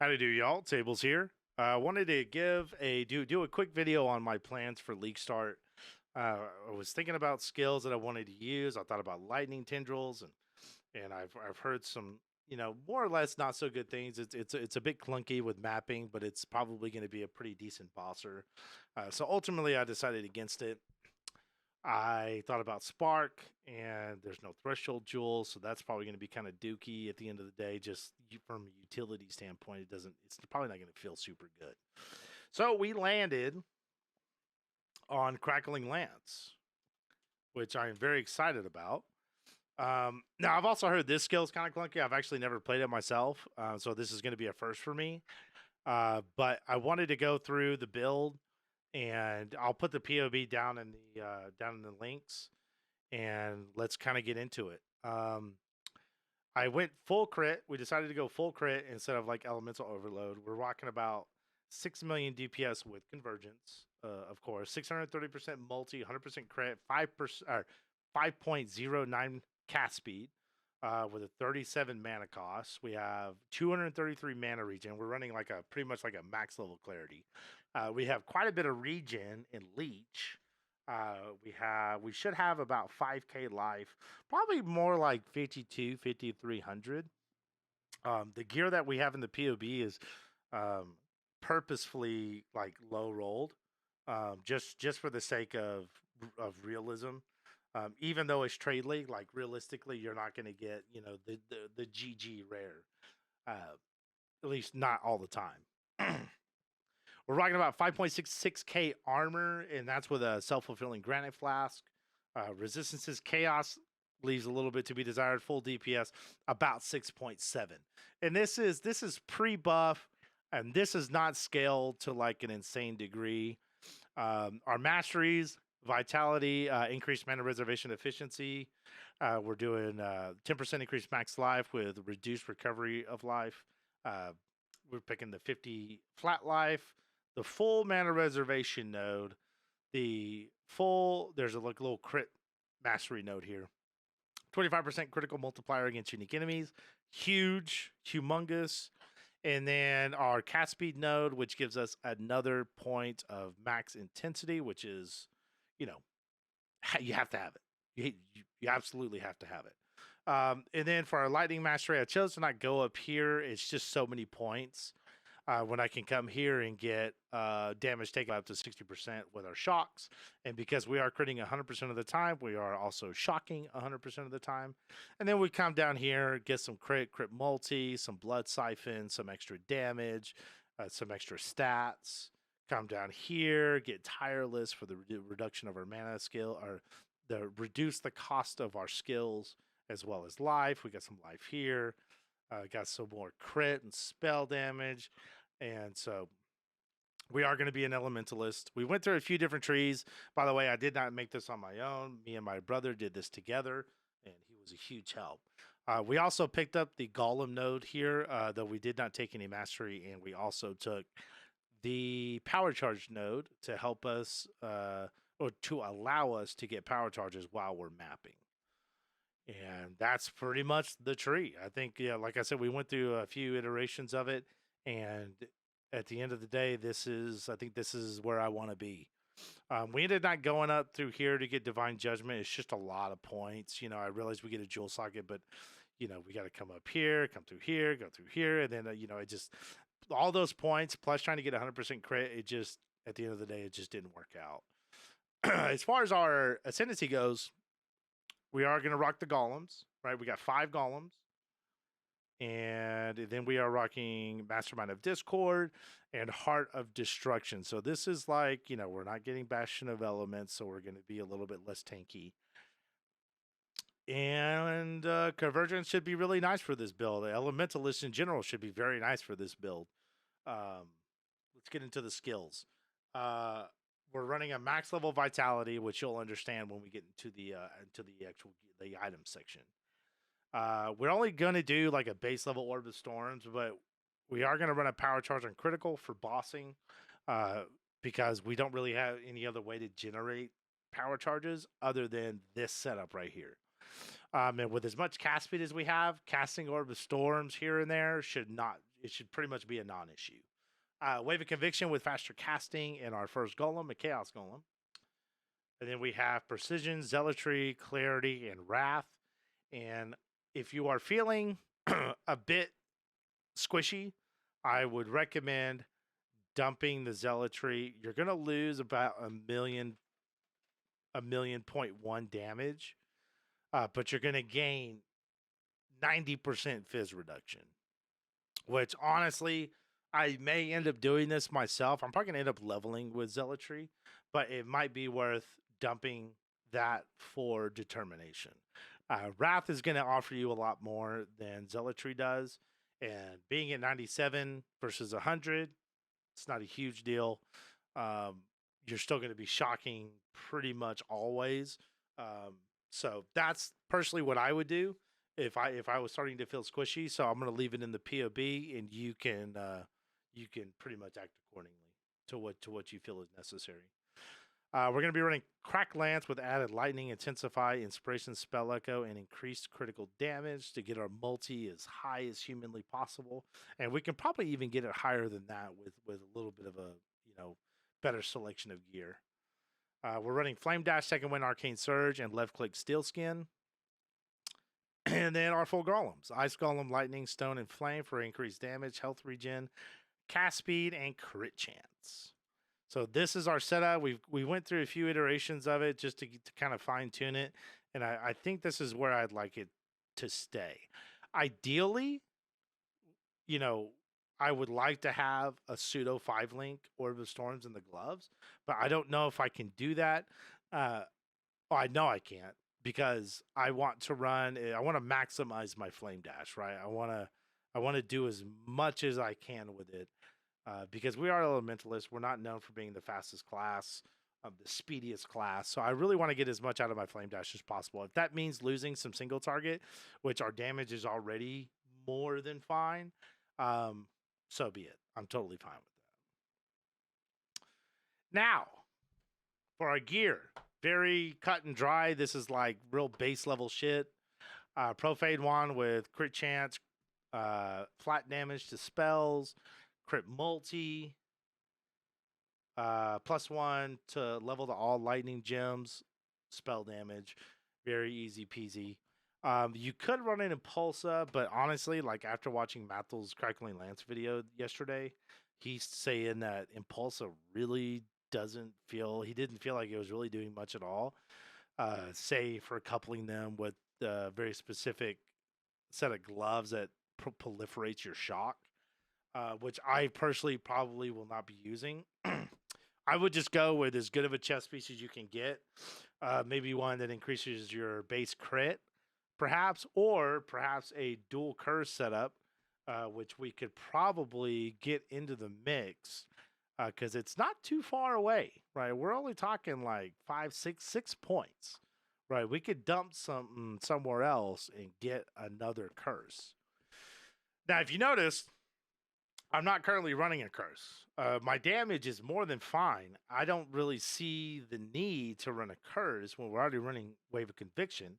How to do, y'all? Tables here. I wanted to do a quick video on my plans for League Start. I was thinking about skills that I wanted to use. I thought about lightning tendrils, and I've heard some more or less not so good things. It's a bit clunky with mapping, but it's probably going to be a pretty decent bosser. So ultimately, I decided against it. I thought about Spark, and there's no threshold jewels, so that's probably going to be kind of dookie at the end of the day. Just from a utility standpoint, it's probably not going to feel super good. So we landed on Crackling Lance, which I am very excited about. Now I've also heard this skill is kind of clunky. I've actually never played it myself, so this is going to be a first for me. But I wanted to go through the build, and I'll put the POV down in the links, and let's kind of get into it. I went full crit. We decided to go full crit instead of like elemental overload. We're rocking about 6 million DPS with convergence, of course. 630% multi, 100% crit, 5% or 5.09 cast speed. With a 37 mana cost, we have 233 mana regen. We're running like a pretty much like a max level clarity. We have quite a bit of regen in leech. We should have about 5k life, probably more like 52, 5300. The gear that we have in the POB is um, purposefully like low rolled, just for the sake of realism. Even though it's trade league, like realistically, you're not going to get the GG rare, at least not all the time. We're rocking about 5.66k armor, and that's with a self-fulfilling granite flask. Resistances chaos leaves a little bit to be desired. Full DPS about 6.7, and this is pre-buff, and this is not scaled to like an insane degree. Our masteries, vitality, increased mana reservation efficiency. We're doing 10% increased max life with reduced recovery of life. We're picking the 50 flat life, the full mana reservation node, there's a little crit mastery node here. 25% critical multiplier against unique enemies. Huge, humongous. And then our cast speed node, which gives us another point of max intensity, which is, you know, you have to have it. You absolutely have to have it. And then for our lightning mastery, I chose to not go up here. It's just so many points. When I can come here and get damage taken up to 60% with our shocks. And because we are critting 100% of the time, we are also shocking 100% of the time. And then we come down here, get some crit multi, some blood siphon, some extra damage, some extra stats. Come down here, get tireless for the reduction of our mana skill, or reduce the cost of our skills as well as life. We got some life here. Got some more crit and spell damage. And so we are going to be an elementalist. We went through a few different trees. By the way, I did not make this on my own. Me and my brother did this together, and he was a huge help. We also picked up the golem node here, though we did not take any mastery, and we also took the power charge node to help us, or to allow us to get power charges while we're mapping. And that's pretty much the tree. I think, yeah, like I said, we went through a few iterations of it, and at the end of the day, I think this is where I want to be. We ended not going up through here to get divine judgment. It's just a lot of points. I realize we get a jewel socket, but we got to come up here, come through here, go through here, and then it just all those points plus trying to get 100% crit. It just at the end of the day, it just didn't work out. As far as our ascendancy goes, we are going to rock the golems, right? We got 5 golems. And then we are rocking Mastermind of Discord and Heart of Destruction. So this is like, we're not getting Bastion of Elements, so we're going to be a little bit less tanky. And Convergence should be really nice for this build. The Elementalist in general should be very nice for this build. Let's get into the skills. We're running a max level vitality, which you'll understand when we get into the item section. We're only going to do like a base level Orb of Storms, but we are going to run a power charge on critical for bossing, because we don't really have any other way to generate power charges other than this setup right here. And with as much cast speed as we have, casting Orb of Storms here and there it should pretty much be a non-issue. Wave of Conviction with faster casting and our first golem, a Chaos Golem. And then we have Precision, Zealotry, Clarity, and Wrath. And if you are feeling a bit squishy, I would recommend dumping the Zealotry. You're going to lose about a million point one damage, but you're going to gain 90% fizz reduction, which honestly, I may end up doing this myself. I'm probably going to end up leveling with Zealotry, but it might be worth dumping that for Determination. Wrath is going to offer you a lot more than Zealotry does, and being at 97 versus 100, it's not a huge deal. You're still going to be shocking pretty much always. So that's personally what I would do if I was starting to feel squishy. So I'm going to leave it in the POB, and you can pretty much act accordingly to what you feel is necessary. We're going to be running Crackling with added Lightning, Intensify, Inspiration, Spell Echo, and increased critical damage to get our multi as high as humanly possible. And we can probably even get it higher than that with a little bit of a better selection of gear. We're running Flame Dash, Second Wind, Arcane Surge, and Left Click Steel Skin. And then our full golems: Ice Golem, Lightning, Stone, and Flame for increased damage, health regen, cast speed, and crit chance. So this is our setup. We went through a few iterations of it just to kind of fine tune it, and I think this is where I'd like it to stay. Ideally, I would like to have a pseudo 5-link Orb of Storms in the gloves, but I don't know if I can do that. I know I can't, because I want to maximize my Flame Dash, right? I want to do as much as I can with it. Because we are Elementalists, we're not known for being the fastest class, the speediest class. So I really want to get as much out of my Flame Dash as possible. If that means losing some single target, which our damage is already more than fine, so be it. I'm totally fine with that. Now, for our gear, very cut and dry. This is like real base level shit. Profane Wand with crit chance, flat damage to spells, crit multi, +1 to level to all lightning gems, spell damage, very easy peasy. You could run an Impulsa, but honestly, like after watching Mathel's Crackling Lance video yesterday, he's saying that Impulsa really didn't feel like it was really doing much at all. Say for coupling them with a very specific set of gloves that proliferates your shock. Which I personally probably will not be using. I would just go with as good of a chess piece as you can get. Maybe one that increases your base crit, perhaps, or perhaps a dual curse setup, which we could probably get into the mix because it's not too far away, right? We're only talking like 6 points, right? We could dump something somewhere else and get another curse. Now, if you notice, I'm not currently running a curse. My damage is more than fine. I don't really see the need to run a curse when we're already running Wave of Conviction.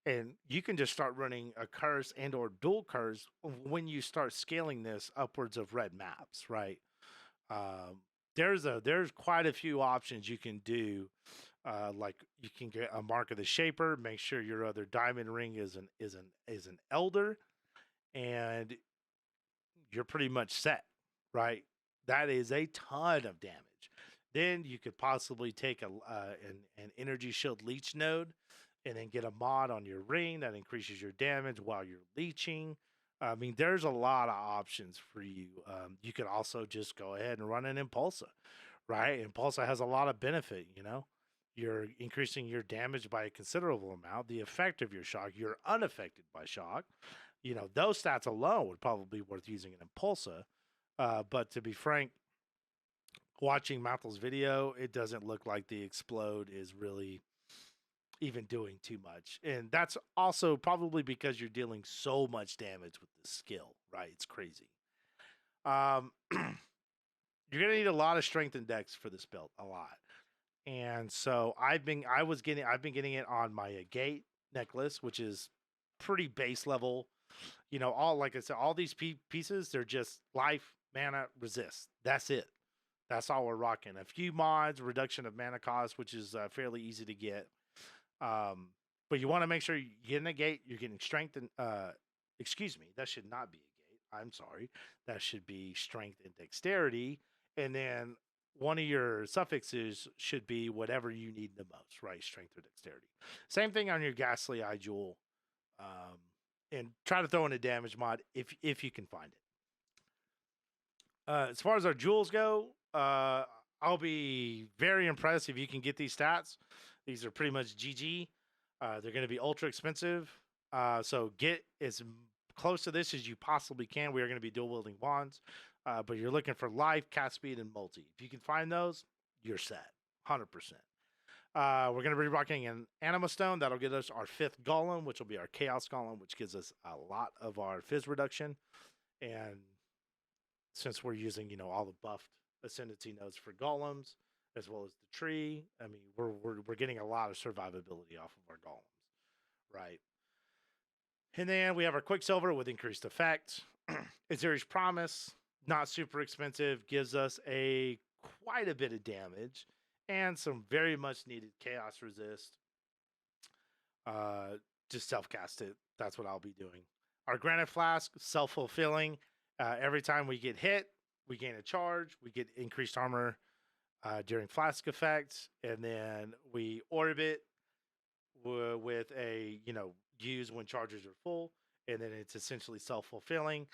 And you can just start running a curse and or dual curse when you start scaling this upwards of red maps, right? There's quite a few options you can do. Like you can get a Mark of the Shaper, make sure your other diamond ring is an elder, and you're pretty much set, right? That is a ton of damage. Then you could possibly take an energy shield leech node and then get a mod on your ring that increases your damage while you're leeching. I mean, there's a lot of options for you. You could also just go ahead and run an Impulsa, right? Impulsa has a lot of benefit, You're increasing your damage by a considerable amount. The effect of your shock, you're unaffected by shock. Those stats alone would probably be worth using an Impulsa. But to be frank, watching Mathel's video, it doesn't look like the Explode is really even doing too much. And that's also probably because you're dealing so much damage with this skill, right? It's crazy. You're going to need a lot of strength and dex for this build, a lot. And so I've been getting it on my Gate necklace, which is pretty base level. You know, all like I said, all these pieces, they're just life, mana, resist. That's it. That's all we're rocking. A few mods, reduction of mana cost, which is fairly easy to get. But you want to make sure you get in a gate, you're getting strength and excuse me, that should not be a gate. I'm sorry. That should be strength and dexterity. And then one of your suffixes should be whatever you need the most, right? Strength or dexterity. Same thing on your Ghastly Eye Jewel. And try to throw in a damage mod if you can find it. As far as our jewels go, I'll be very impressed if you can get these stats. These are pretty much GG. They're going to be ultra expensive. So get as close to this as you possibly can. We are going to be dual wielding wands. But you're looking for life, cast speed, and multi. If you can find those, you're set. 100%. We're going to be rocking an Anima Stone. That'll get us our 5th Golem, which will be our Chaos Golem, which gives us a lot of our Fizz reduction. And since we're using, you know, all the buffed Ascendancy nodes for Golems, as well as the tree, I mean, we're getting a lot of survivability off of our Golems, right? And then we have our Quicksilver with increased effect. Aziri's Promise, not super expensive, gives us quite a bit of damage and some very much needed chaos resist. Just self-cast it. That's what I'll be doing. Our Granite Flask, self-fulfilling. Every time we get hit, we gain a charge. We get increased armor during Flask effects. And then we orbit with a, you know, use when charges are full. And then it's essentially self-fulfilling.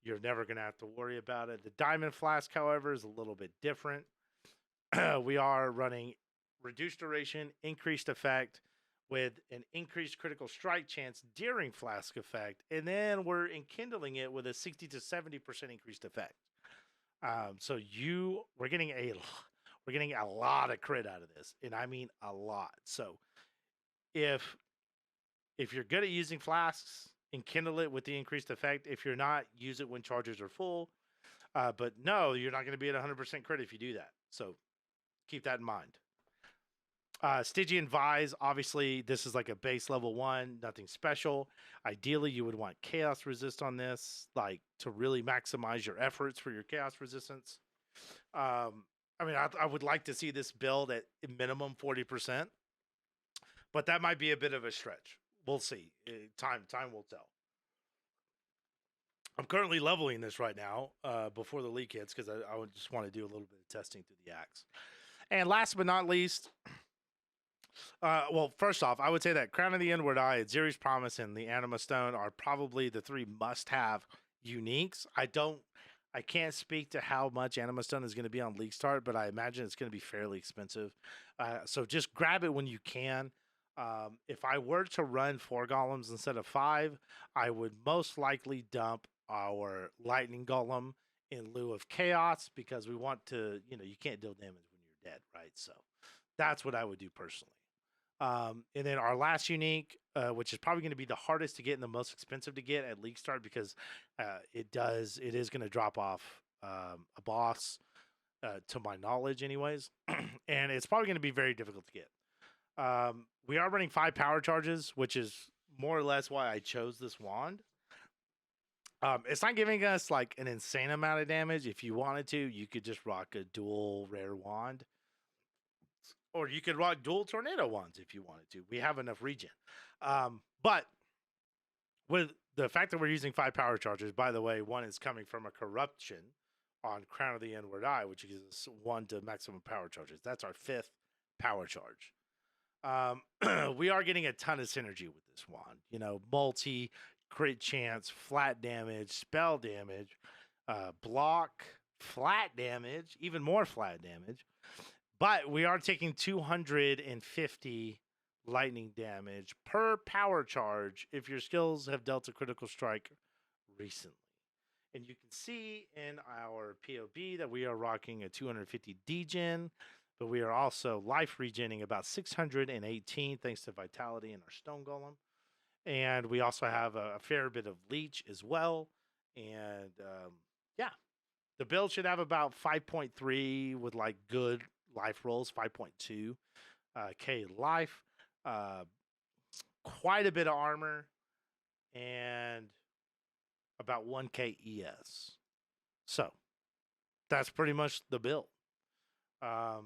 You're never going to have to worry about it. The Diamond Flask, however, is a little bit different. We are running reduced duration, increased effect with an increased critical strike chance during Flask effect, and then we're enkindling it with a 60 to 70% increased effect. So we're getting a lot of crit out of this, and I mean a lot. So if you're good at using flasks, enkindle it with the increased effect. If you're not, use it when charges are full. But no, you're not going to be at 100% crit if you do that. So keep that in mind. Stygian Vise, obviously, this is like a base level 1, nothing special. Ideally, you would want Chaos Resist on this, like to really maximize your efforts for your Chaos Resistance. I mean, I would like to see this build at minimum 40%, but that might be a bit of a stretch. We'll see. Time will tell. I'm currently leveling this right now before the leak hits because I would just want to do a little bit of testing through the axe. And last but not least, well, first off, I would say that Crown of the Inward Eye, Aziri's Promise, and the Anima Stone are probably the 3 must-have uniques. I can't speak to how much Anima Stone is going to be on League Start, but I imagine it's going to be fairly expensive. So just grab it when you can. If I were to run 4 golems instead of 5, I would most likely dump our Lightning Golem in lieu of Chaos because we want to, you know, you can't deal damage when you're dead, right? So that's what I would do personally. And then our last unique, which is probably going to be the hardest to get and the most expensive to get at League Start because it is going to drop off a boss, to my knowledge anyways. And it's probably going to be very difficult to get. We are running 5 power charges, which is more or less why I chose this wand. It's not giving us like an insane amount of damage. If you wanted to, you could just rock a dual rare wand. Or you could rock dual tornado wands if you wanted to. We have enough regen. But with the fact that we're using 5 power charges, by the way, 1 is coming from a corruption on Crown of the Inward Eye, which gives us 1 to maximum power charges. That's our 5th power charge. We are getting a ton of synergy with this wand. You know, multi, crit chance, flat damage, spell damage, block, flat damage, even more flat damage. But we are taking 250 lightning damage per power charge if your skills have dealt a critical strike recently. And you can see in our POB that we are rocking a 250 degen, but we are also life regenning about 618 thanks to Vitality and our Stone Golem. And we also have a fair bit of Leech as well. And yeah, the build should have about 5.3 with like good life rolls, 5.2 K life, quite a bit of armor, and about 1K ES. So that's pretty much the build. I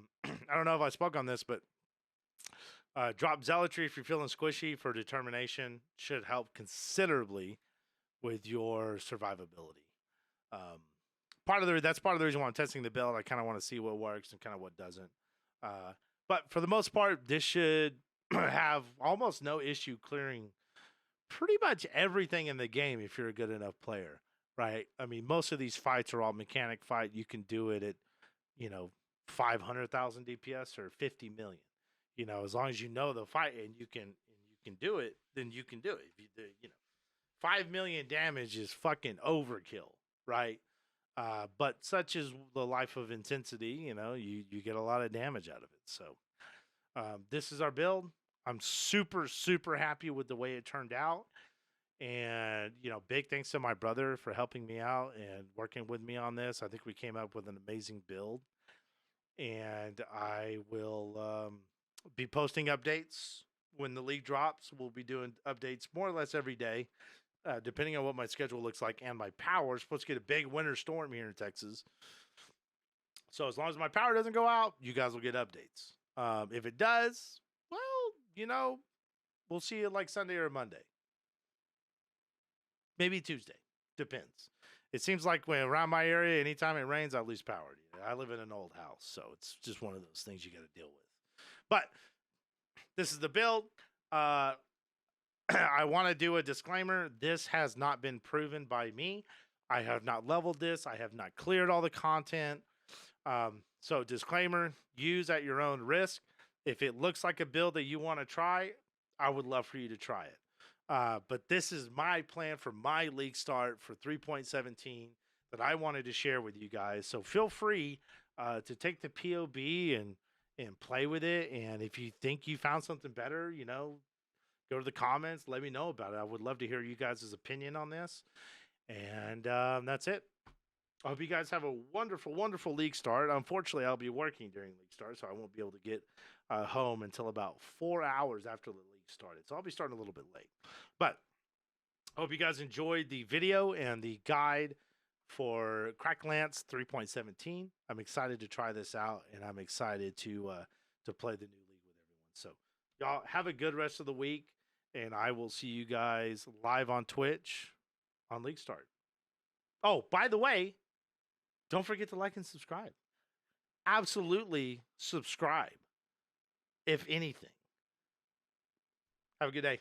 don't know if I spoke on this, but drop Zealotry if you're feeling squishy for determination should help considerably with your survivability. That's part of the reason why I'm testing the build. I kind of want to see what works and kind of what doesn't. But for the most part, this should have almost no issue clearing pretty much everything in the game if you're a good enough player, right? I mean, most of these fights are all mechanic fight. You can do it at, 500,000 DPS or 50 million. As long as you know the fight and you can do it, then you can do it. If you do, 5 million damage is fucking overkill, right? But such is the life of intensity, you get a lot of damage out of it. So this is our build. I'm super, super happy with the way it turned out. And, big thanks to my brother for helping me out and working with me on this. I think we came up with an amazing build. And I will be posting updates when the league drops. We'll be doing updates more or less every day, depending on what my schedule looks like and my power. We're supposed to get a big winter storm here in Texas. So as long as my power doesn't go out, you guys will get updates. If it does, well, we'll see you like Sunday or Monday. Maybe Tuesday. Depends. It seems like when around my area, anytime it rains, I lose power. I live in an old house, so it's just one of those things you got to deal with. But this is the build. I want to do a disclaimer. This has not been proven by me. I have not leveled this. I have not cleared all the content. So disclaimer, use at your own risk. If it looks like a build that you want to try, I would love for you to try it. But this is my plan for my league start for 3.17 that I wanted to share with you guys. So feel free to take the POB and play with it. And if you think you found something better, go to the comments, let me know about it. I would love to hear you guys' opinion on this. And that's it. I hope you guys have a wonderful, wonderful league start. Unfortunately, I'll be working during league start, so I won't be able to get home until about 4 hours after the league started. So I'll be starting a little bit late. But I hope you guys enjoyed the video and the guide for Crackling 3.17. I'm excited to try this out, and I'm excited to play the new league with everyone. So y'all have a good rest of the week, and I will see you guys live on Twitch on league start. Oh, by the way, don't forget to like and subscribe. Absolutely subscribe, if anything. Have a good day.